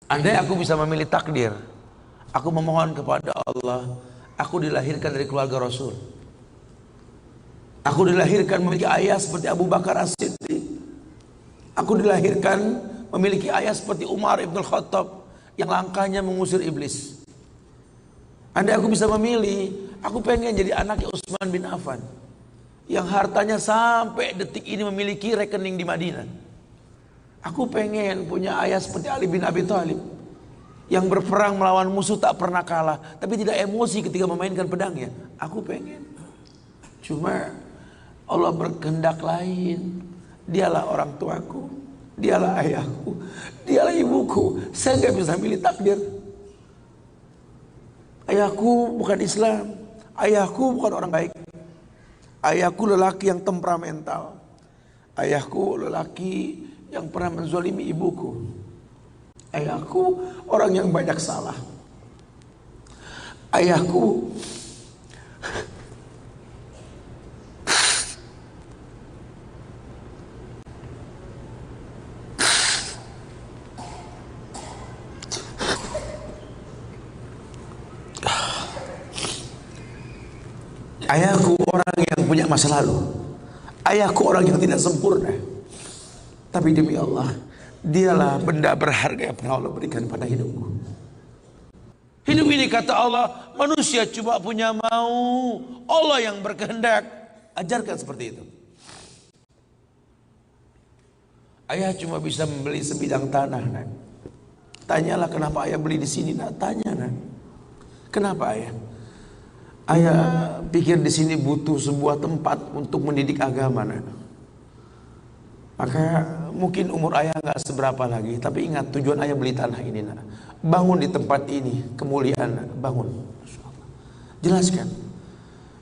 Andai aku bisa memilih takdir, aku memohon kepada Allah, aku dilahirkan dari keluarga Rasul. Aku dilahirkan memiliki ayah seperti Abu Bakar As-Siddiq. Aku dilahirkan memiliki ayah seperti Umar Ibn Khattab yang langkahnya mengusir iblis. Andai aku bisa memilih, aku pengen jadi anaknya Utsman bin Affan yang hartanya sampai detik ini memiliki rekening di Madinah. Aku pengen punya ayah seperti Ali bin Abi Thalib yang berperang melawan musuh tak pernah kalah, tapi tidak emosi ketika memainkan pedangnya. Aku pengen. Cuma Allah berkehendak lain. Dialah orang tuaku, dialah ayahku, dialah ibuku. Saya nggak bisa milih takdir. Ayahku bukan Islam, ayahku bukan orang baik. Ayahku lelaki yang temperamental. Ayahku lelaki yang pernah menzalimi ibuku. Ayahku orang yang banyak salah. Ayahku Ayahku orang yang punya masa lalu. Ayahku orang yang tidak sempurna. Tapi demi Allah, dialah benda berharga yang pernah Allah berikan pada hidupku. Hidup ini kata Allah, manusia cuma punya mau, Allah yang berkehendak. Ajarkan seperti itu. Ayah cuma bisa membeli sebidang tanah, nak. Tanyalah kenapa ayah beli di sini, nak. Tanya, nak. Kenapa ayah? Ayah pikir di sini butuh sebuah tempat untuk mendidik agama, nak. Maka mungkin umur ayah nggak seberapa lagi, tapi ingat tujuan ayah beli tanah ini, nak. Bangun di tempat ini, kemuliaan, nak. Bangun. Jelaskan.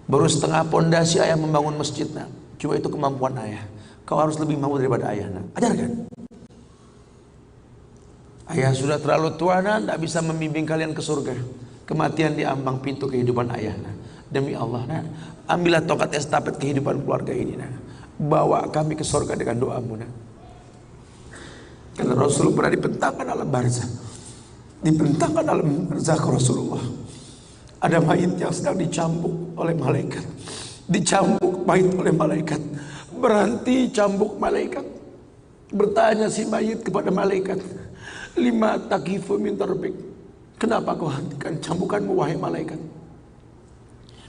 Baru setengah pondasi ayah membangun masjid, nak. Cuma itu kemampuan ayah. Kau harus lebih mampu daripada ayah, nak. Ajarkan. Ayah sudah terlalu tua, nak, tidak bisa membimbing kalian ke surga. Kematian di ambang pintu kehidupan ayah, nak. Demi Allah, nak, ambillah tongkat estafet kehidupan keluarga ini, nak. Bawa kami ke surga dengan doamu, nak. Karena Rasul pernah dibentangkan alam barzah. Dibentangkan alam barzah ke Rasulullah. Ada mayit yang sedang dicambuk oleh malaikat. Dicambuk mayit oleh malaikat. Berhenti cambuk malaikat. Bertanya si mayit kepada malaikat, lima takifu min tarbik. Kenapa kau hentikan cambukanmu wahai malaikat?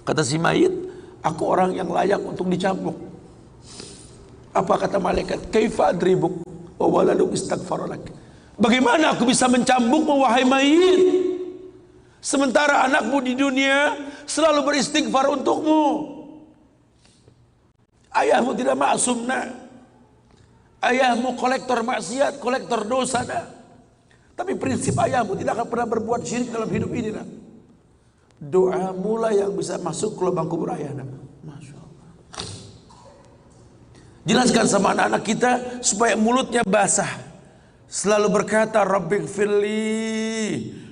Kata si mayit, aku orang yang layak untuk dicambuk. Apa kata malaikat? Kaifa adribuk wa waladuk istaghfaralak. Bagaimana aku bisa mencambukmu wahai mayit, sementara anakmu di dunia selalu beristighfar untukmu? Ayahmu tidak maksum, nak. Ayahmu kolektor maksiat, kolektor dosa, nak. Tapi prinsip ayahmu tidak akan pernah berbuat syirik dalam hidup ini, nak. Doa mula yang bisa masuk ke lubang kubur ayah, nak. Masya Allah. Jelaskan sama anak-anak kita supaya mulutnya basah. Selalu berkata, Rabbighfirli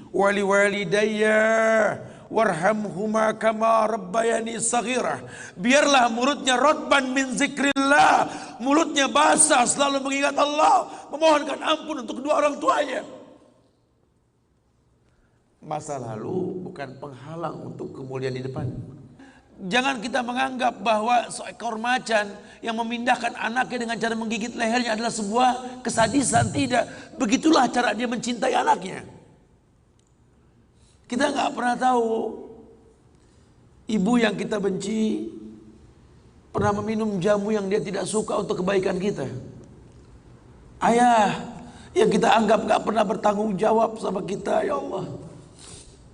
wali walidayya warhamhuma kama rabbayani saghirah. Biarlah mulutnya rotban min zikrillah, mulutnya basah selalu mengingat Allah, memohonkan ampun untuk kedua orang tuanya. Masa lalu bukan penghalang untuk kemuliaan di depan. Jangan kita menganggap bahwa seekor macan yang memindahkan anaknya dengan cara menggigit lehernya adalah sebuah kesadisan. Tidak. Begitulah cara dia mencintai anaknya. Kita nggak pernah tahu ibu yang kita benci pernah meminum jamu yang dia tidak suka untuk kebaikan kita. Ayah yang kita anggap nggak pernah bertanggung jawab sama kita, ya Allah.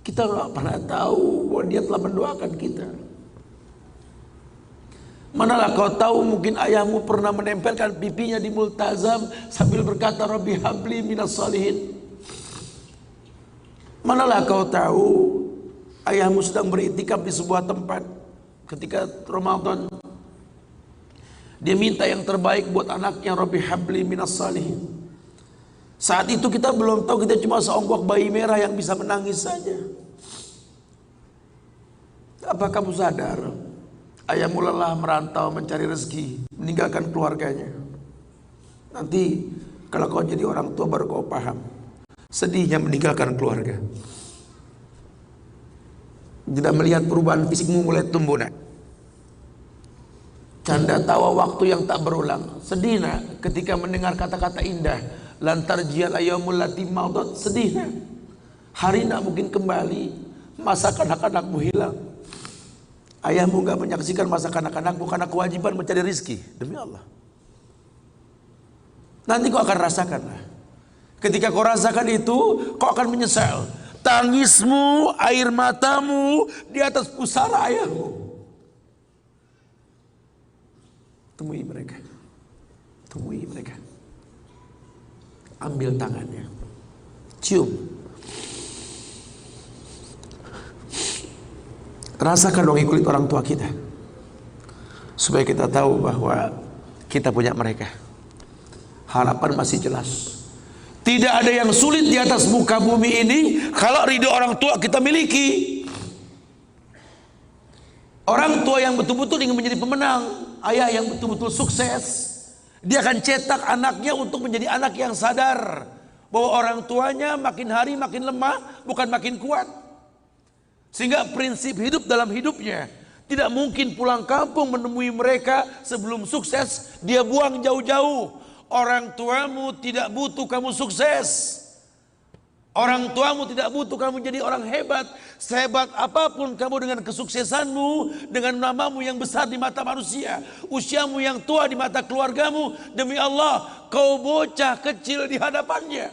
Kita nggak pernah tahu bahwa dia telah mendoakan kita. Manalah kau tahu mungkin ayahmu pernah menempelkan pipinya di multazam sambil berkata Rabbi habli minas salihin. Manalah kau tahu ayahmu sedang beriktikaf di sebuah tempat ketika Ramadan. Dia minta yang terbaik buat anaknya, Rabbi habli minas salihin. Saat itu kita belum tahu, kita cuma seonggok bayi merah yang bisa menangis saja. Apa kamu sadar ayahmu lelah merantau mencari rezeki, meninggalkan keluarganya? Nanti kalau kau jadi orang tua baru kau paham. Sedihnya meninggalkan keluarga. Tidak melihat perubahan fisikmu mulai tumbuh nak. Canda tawa waktu yang tak berulang. Sedih nak ketika mendengar kata-kata indah. Lantar jial ayamul lati maudat. Sedih nak. Hari nak mungkin kembali. Masa kanak-kanakmu hilang. Ayahmu gak menyaksikan masa kanak-kanakmu karena kewajiban mencari rizki. Demi Allah. Nanti kau akan rasakan lah. Ketika kau rasakan itu, kau akan menyesal. Tangismu, air matamu di atas pusara ayahmu. Temui mereka. Temui mereka. Ambil tangannya. Cium. Rasakan dong kulit orang tua kita. Supaya kita tahu bahwa kita punya mereka. Harapan masih jelas. Tidak ada yang sulit di atas muka bumi ini kalau ridho orang tua kita miliki. Orang tua yang betul-betul ingin menjadi pemenang, ayah yang betul-betul sukses, dia akan cetak anaknya untuk menjadi anak yang sadar bahwa orang tuanya makin hari makin lemah, bukan makin kuat. Sehingga prinsip hidup dalam hidupnya tidak mungkin pulang kampung menemui mereka sebelum sukses, dia buang jauh-jauh. Orang tuamu tidak butuh kamu sukses. Orang tuamu tidak butuh kamu jadi orang hebat. Sehebat apapun kamu dengan kesuksesanmu, dengan namamu yang besar di mata manusia, usiamu yang tua di mata keluargamu, demi Allah, kau bocah kecil di hadapannya.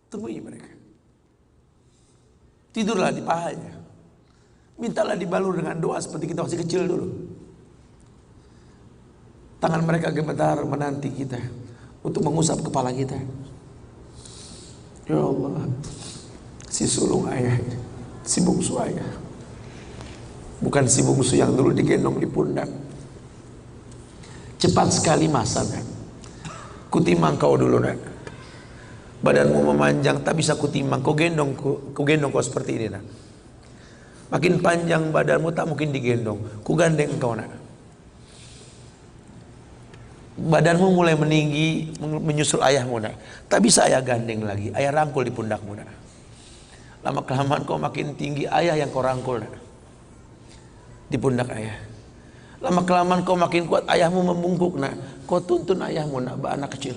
Temui mereka. Tidurlah di pahanya. Mintalah dibalur dengan doa seperti kita masih kecil dulu. Tangan mereka gemetar menanti kita untuk mengusap kepala kita. Ya Allah, si sulung ayah, si bungsu ayah, bukan si bungsu yang dulu digendong di pundak. Cepat sekali masa nak. Kutimang kau dulu nak. Badanmu memanjang tak bisa kutimang. Kau gendong kau seperti ini nak. Makin panjang badanmu tak mungkin digendong. Ku gandeng kau nak. Badanmu mulai meninggi menyusul ayahmu nak. Tak bisa ayah gandeng lagi. Ayah rangkul di pundakmu nak. Lama kelamaan kau makin tinggi, ayah yang kau rangkul nak. Di pundak ayah. Lama kelamaan kau makin kuat, ayahmu membungkuk nak. Kau tuntun ayahmu nak, anak kecil.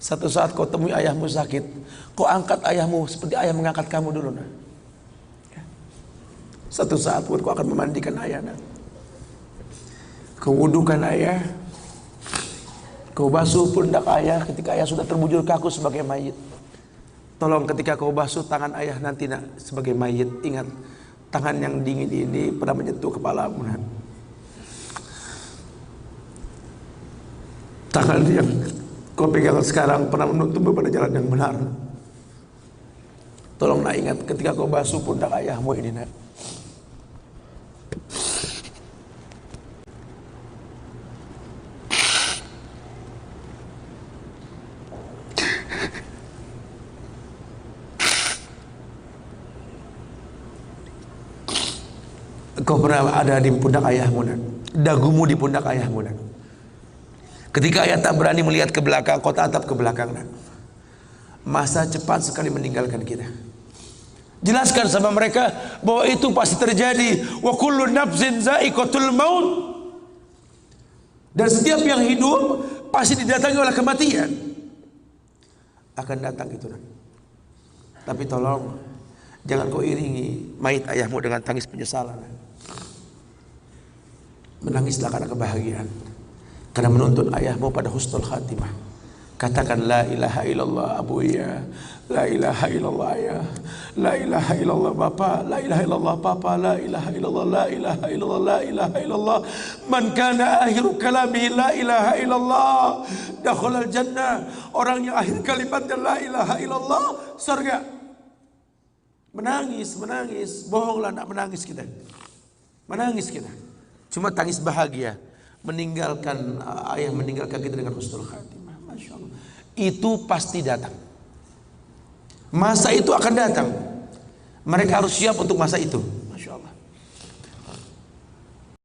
Satu saat kau temui ayahmu sakit, kau angkat ayahmu seperti ayah mengangkat kamu dulu nak. Satu saat pun kau akan memandikan ayah nak. Kau wudukan ayah. Kau basuh pundak ayah ketika ayah sudah terbujur kaku sebagai mayit. Tolong ketika kau basuh tangan ayah nanti nak sebagai mayit, ingat tangan yang dingin ini pernah menyentuh kepalamu nak. Tangan yang kau pegang sekarang pernah menuntunmu pada jalan yang benar. Tolong nak ingat ketika kau basuh pundak ayahmu ini nak. Kau pernah ada di pundak ayahmu nak. Dagumu di pundak ayahmu nak. Ketika ayah tak berani melihat ke belakang, kau tatap ke belakang nak. Masa cepat sekali meninggalkan kita. Jelaskan sama mereka bahwa itu pasti terjadi. Wa kullu nafsin za'iqatul maut. Dan setiap yang hidup pasti didatangi oleh kematian. Akan datang itu nak. Tapi tolong jangan kau iringi mayit ayahmu dengan tangis penyesalan. Menangislah karena kebahagiaan, karena menuntun ayahmu pada husnul khatimah. Katakan la ilaha illallah abuya, la ilaha illallah ayah, la ilaha illallah bapa, la ilaha illallah papa, la ilaha illallah, la ilaha illallah, la ilaha illallah. Man kana akhiru kalamihi la ilaha illallah dakhalal jannah. Orang yang akhir kalimatnya la ilaha illallah, surga. Menangis, bohonglah nak menangis kita. Menangis kita. Cuma tangis bahagia meninggalkan ayah meninggalkan kita dengan husnul khatimah. Masya Allah. Itu pasti datang. Masa itu akan datang. Mereka harus siap untuk masa itu.